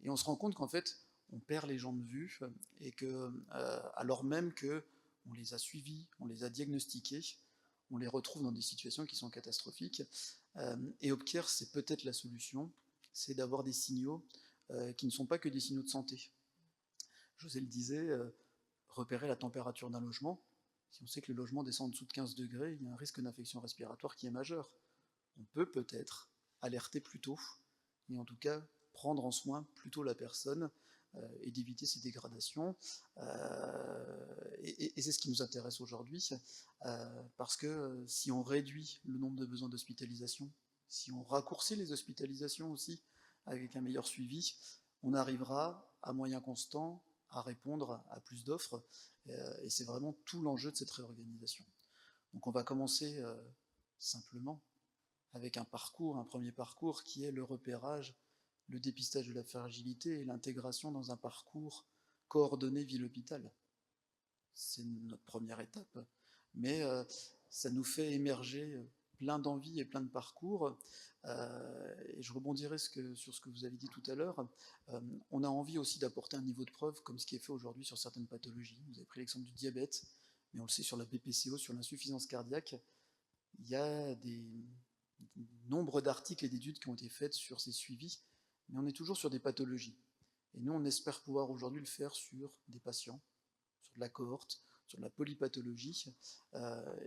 Et on se rend compte qu'en fait, on perd les gens de vue, et que, alors même qu'on les a suivis, on les a diagnostiqués, on les retrouve dans des situations qui sont catastrophiques. Et HopeCare, c'est peut-être la solution, c'est d'avoir des signaux qui ne sont pas que des signaux de santé. José le disait, repérer la température d'un logement. Si on sait que le logement descend en dessous de 15 degrés, il y a un risque d'infection respiratoire qui est majeur. On peut peut-être alerter plus tôt, et en tout cas prendre en soin plus tôt la personne et d'éviter ces dégradations. Et c'est ce qui nous intéresse aujourd'hui, parce que si on réduit le nombre de besoins d'hospitalisation, si on raccourcit les hospitalisations aussi, avec un meilleur suivi, on arrivera à moyen constant à répondre à plus d'offres, et c'est vraiment tout l'enjeu de cette réorganisation. Donc on va commencer simplement avec un premier parcours qui est le repérage, le dépistage de la fragilité et l'intégration dans un parcours coordonné ville-hôpital. C'est notre première étape, mais ça nous fait émerger plein d'envie et plein de parcours. Et je rebondirai sur ce que vous avez dit tout à l'heure. On a envie aussi d'apporter un niveau de preuve comme ce qui est fait aujourd'hui sur certaines pathologies. Vous avez pris l'exemple du diabète, mais on le sait sur la BPCO, sur l'insuffisance cardiaque. Il y a des nombre d'articles et d'études qui ont été faites sur ces suivis, mais on est toujours sur des pathologies. Et nous, on espère pouvoir aujourd'hui le faire sur des patients, sur de la cohorte, sur de la polypathologie,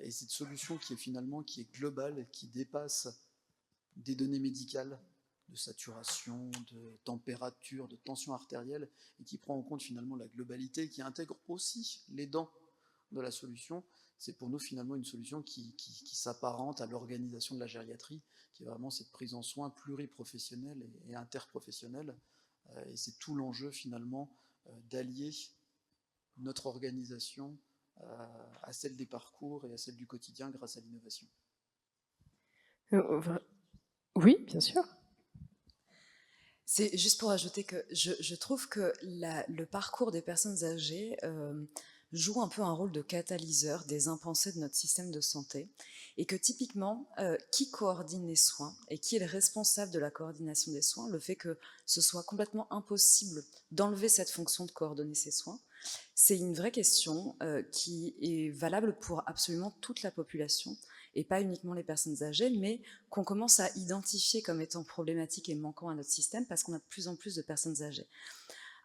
et cette solution qui est globale, qui dépasse des données médicales de saturation, de température, de tension artérielle, et qui prend en compte finalement la globalité, qui intègre aussi les dents de la solution. C'est pour nous finalement une solution qui s'apparente à l'organisation de la gériatrie, qui est vraiment cette prise en soin pluriprofessionnelle et interprofessionnelle. Et c'est tout l'enjeu finalement d'allier notre organisation à celle des parcours et à celle du quotidien grâce à l'innovation. Oui, bien sûr. C'est juste pour ajouter que je trouve que le parcours des personnes âgées joue un peu un rôle de catalyseur des impensés de notre système de santé, et que typiquement, qui coordonne les soins et qui est le responsable de la coordination des soins, le fait que ce soit complètement impossible d'enlever cette fonction de coordonner ces soins, c'est une vraie question qui est valable pour absolument toute la population, et pas uniquement les personnes âgées, mais qu'on commence à identifier comme étant problématique et manquant à notre système, parce qu'on a de plus en plus de personnes âgées.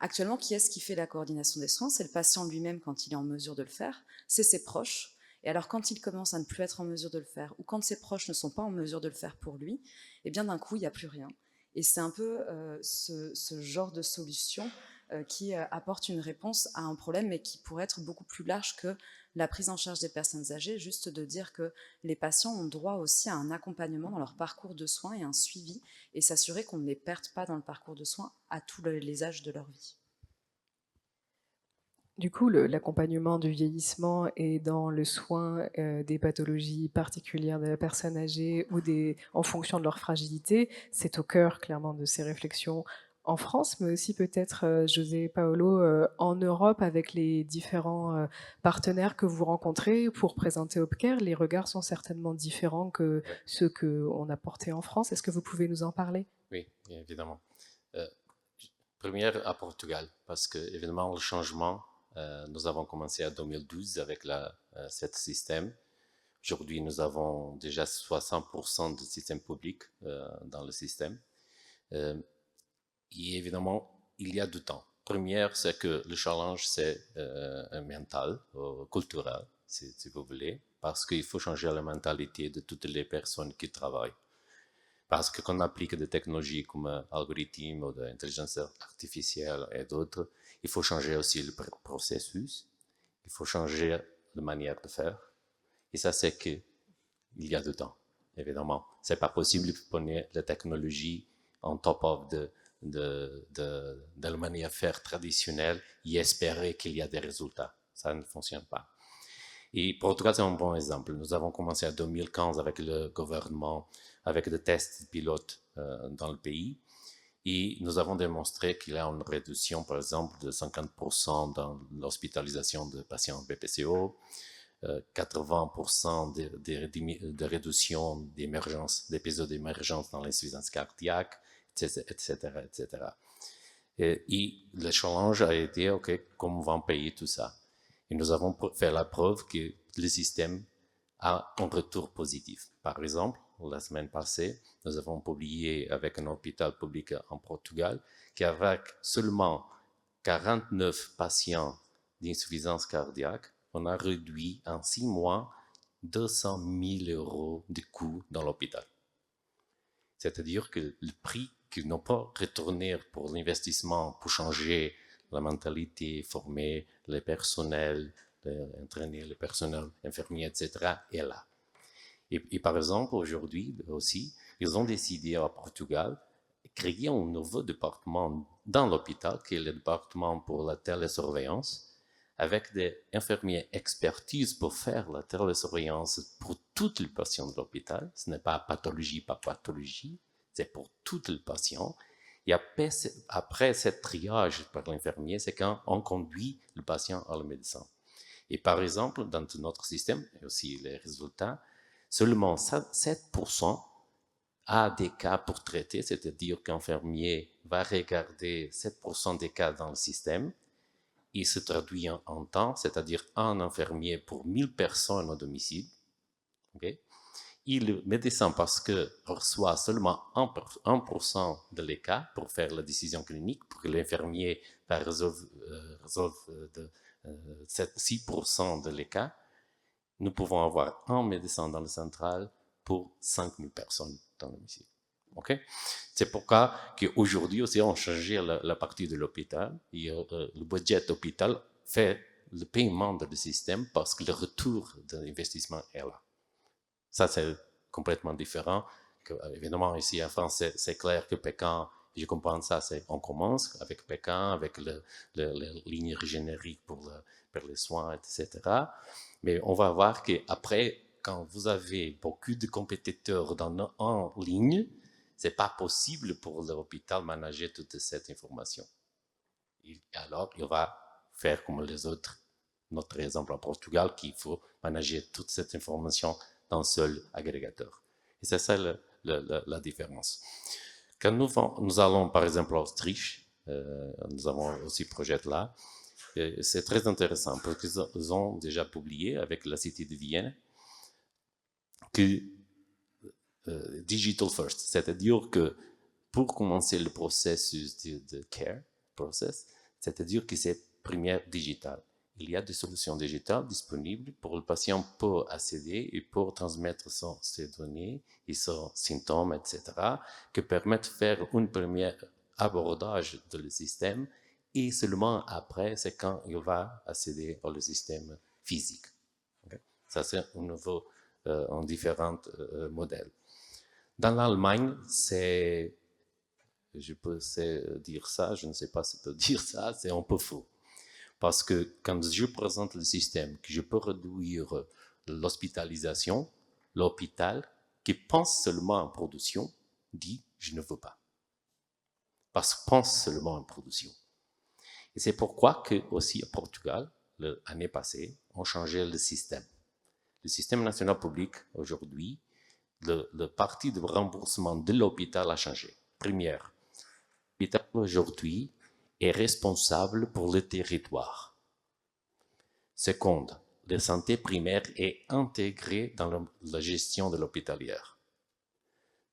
Actuellement, qui est-ce qui fait la coordination des soins? C'est le patient lui-même quand il est en mesure de le faire, c'est ses proches. Et alors quand il commence à ne plus être en mesure de le faire, ou quand ses proches ne sont pas en mesure de le faire pour lui, eh bien d'un coup, il n'y a plus rien. Et c'est un peu ce genre de solution qui apporte une réponse à un problème, mais qui pourrait être beaucoup plus large que la prise en charge des personnes âgées, juste de dire que les patients ont droit aussi à un accompagnement dans leur parcours de soins et un suivi, et s'assurer qu'on ne les perde pas dans le parcours de soins à tous les âges de leur vie. Du coup, l'accompagnement du vieillissement et dans le soin des pathologies particulières de la personne âgée ou en fonction de leur fragilité, c'est au cœur clairement de ces réflexions en France, mais aussi peut-être, José Paolo, en Europe avec les différents partenaires que vous rencontrez pour présenter Opcare. Les regards sont certainement différents que ceux qu'on a portés en France. Est-ce que vous pouvez nous en parler? Oui, évidemment. Première à Portugal, parce que évidemment le changement, nous avons commencé en 2012 avec ce système. Aujourd'hui, nous avons déjà 60% de système public dans le système. Et évidemment, il y a du temps. Première, c'est que le challenge, c'est mental, culturel, si vous voulez, parce qu'il faut changer la mentalité de toutes les personnes qui travaillent. Parce que quand on applique des technologies comme algorithmes ou l'intelligence artificielle et d'autres, il faut changer aussi le processus, il faut changer la manière de faire. Et ça, c'est qu'il y a du temps, évidemment. C'est pas possible de prendre la technologie en top of de la manière de faire traditionnelle et espérer qu'il y a des résultats. Ça ne fonctionne pas. Et Portugal, c'est un bon exemple. Nous avons commencé en 2015 avec le gouvernement, avec des tests pilotes dans le pays. Et nous avons démontré qu'il y a une réduction, par exemple, de 50% dans l'hospitalisation de patients BPCO, 80% de réduction d'émergence, d'épisodes d'émergence dans l'insuffisance cardiaque, etc., etc. Et le challenge a été, OK, comment on va payer tout ça? Et nous avons fait la preuve que le système a un retour positif. Par exemple, la semaine passée, nous avons publié avec un hôpital public en Portugal qu'avec seulement 49 patients d'insuffisance cardiaque, on a réduit en 6 mois 200 000 € de coûts dans l'hôpital. C'est-à-dire que le prix qu'ils n'ont pas retourné pour l'investissement, pour changer la mentalité, former les personnels, entraîner les personnels infirmiers, etc., est là. Et par exemple, aujourd'hui aussi, ils ont décidé à Portugal de créer un nouveau département dans l'hôpital, qui est le département pour la télésurveillance, avec des infirmiers expertise pour faire la télésurveillance pour tous les patients de l'hôpital. Ce n'est pas pathologie par pathologie, c'est pour tous les patients. Et après cette triage par l'infirmier, c'est quand on conduit le patient à le médecin. Et par exemple, dans notre système, et aussi les résultats, Seulement 7% a des cas pour traiter, c'est-à-dire qu'un infirmier va regarder 7% des cas dans le système. Il se traduit en temps, c'est-à-dire un infirmier pour 1000 personnes au domicile. Okay? Et le médecin, parce que reçoit seulement 1% de cas pour faire la décision clinique, pour que l'infirmier va résolve 6% de cas, nous pouvons avoir un médecin dans le central pour 5000 personnes dans le domicile. Okay? C'est pourquoi qu'aujourd'hui aussi on a changé la partie de l'hôpital. Le budget d'hôpital fait le paiement de le système parce que le retour de l'investissement est là. Ça, c'est complètement différent. Évidemment, ici en France, c'est clair que Pékin, je comprends ça, on commence avec Pékin, avec la ligne générique pour les soins, etc. Mais on va voir qu'après, quand vous avez beaucoup de compétiteurs en ligne, c'est pas possible pour l'hôpital manager toute cette information. Alors, il va faire comme les autres. Notre exemple en Portugal, qu'il faut manager toute cette information d'un seul agrégateur. Et c'est ça la différence. Quand nous allons, par exemple, en Autriche, nous avons aussi ce projet là, c'est très intéressant parce qu'ils ont déjà publié avec la Cité de Vienne que digital first, c'est-à-dire que pour commencer le processus de care process, c'est-à-dire que c'est première digitale. Il y a des solutions digitales disponibles pour le patient pour accéder et pour transmettre ses données et ses symptômes, etc., qui permettent de faire un premier abordage de le système et seulement après, c'est quand il va accéder au système physique. Okay? Ça, c'est un nouveau, un différent modèle. Dans l'Allemagne, je peux dire ça, je ne sais pas si je peux dire ça, c'est un peu faux. Parce que quand je présente le système, que je peux réduire l'hospitalisation, l'hôpital, qui pense seulement en production, dit « je ne veux pas ». Parce qu'il pense seulement en production. Et c'est pourquoi que aussi au Portugal, l'année passée, on changeait le système. Le système national public, aujourd'hui, le parti de remboursement de l'hôpital a changé. Première, l'hôpital aujourd'hui est responsable pour le territoire. Seconde, la santé primaire est intégrée dans la gestion de l'hôpitalière.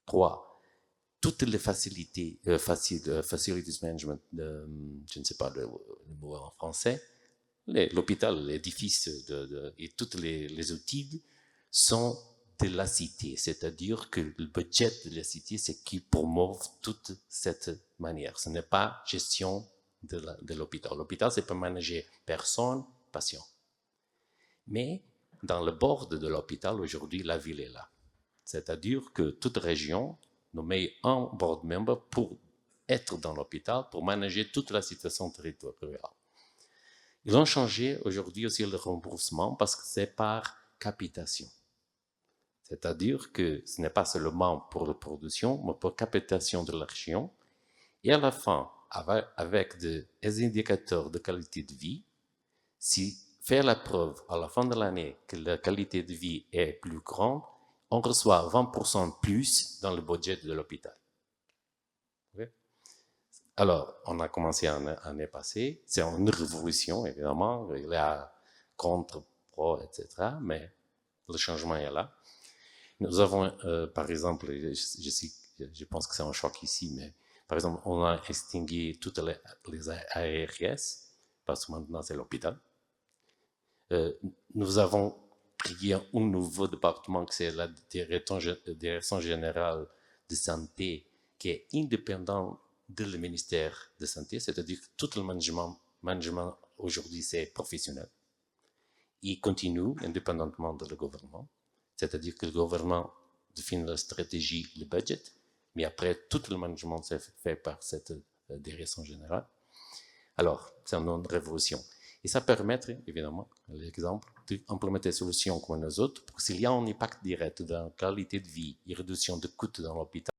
3. Toutes les facilities management, je ne sais pas le mot en français, l'hôpital, l'édifice et tous les outils sont de la cité, c'est-à-dire que le budget de la cité, c'est qui promeut toute cette manière. Ce n'est pas gestion de l'hôpital. L'hôpital, c'est pour manager personne, patient. Mais dans le bord de l'hôpital, aujourd'hui, la ville est là. C'est-à-dire que toute région nous met un board member pour être dans l'hôpital, pour manager toute la situation territoriale. Ils ont changé aujourd'hui aussi le remboursement parce que c'est par capitation. C'est-à-dire que ce n'est pas seulement pour la production, mais pour capitation de la région. Et à la fin, avec des indicateurs de qualité de vie, si faire la preuve à la fin de l'année que la qualité de vie est plus grande, on reçoit 20% plus dans le budget de l'hôpital. Okay? Alors, on a commencé l'année passée, c'est une révolution évidemment, il y a contre, pro, etc., mais le changement est là. Nous avons, par exemple, je pense que c'est un choc ici, mais par exemple, on a extingué toutes les ARS, parce que maintenant c'est l'hôpital. Nous avons créé un nouveau département, que c'est la Direction générale de santé, qui est indépendant du ministère de santé, c'est-à-dire que tout le management aujourd'hui, c'est professionnel. Il continue indépendamment de le gouvernement. C'est-à-dire que le gouvernement définit la stratégie, le budget, mais après, tout le management c'est fait par cette direction générale. Alors, c'est une révolution. Et ça permet, évidemment, l'exemple, d'implémenter des solutions comme les autres, pour que s'il y a un impact direct dans la qualité de vie et réduction de coûts dans l'hôpital,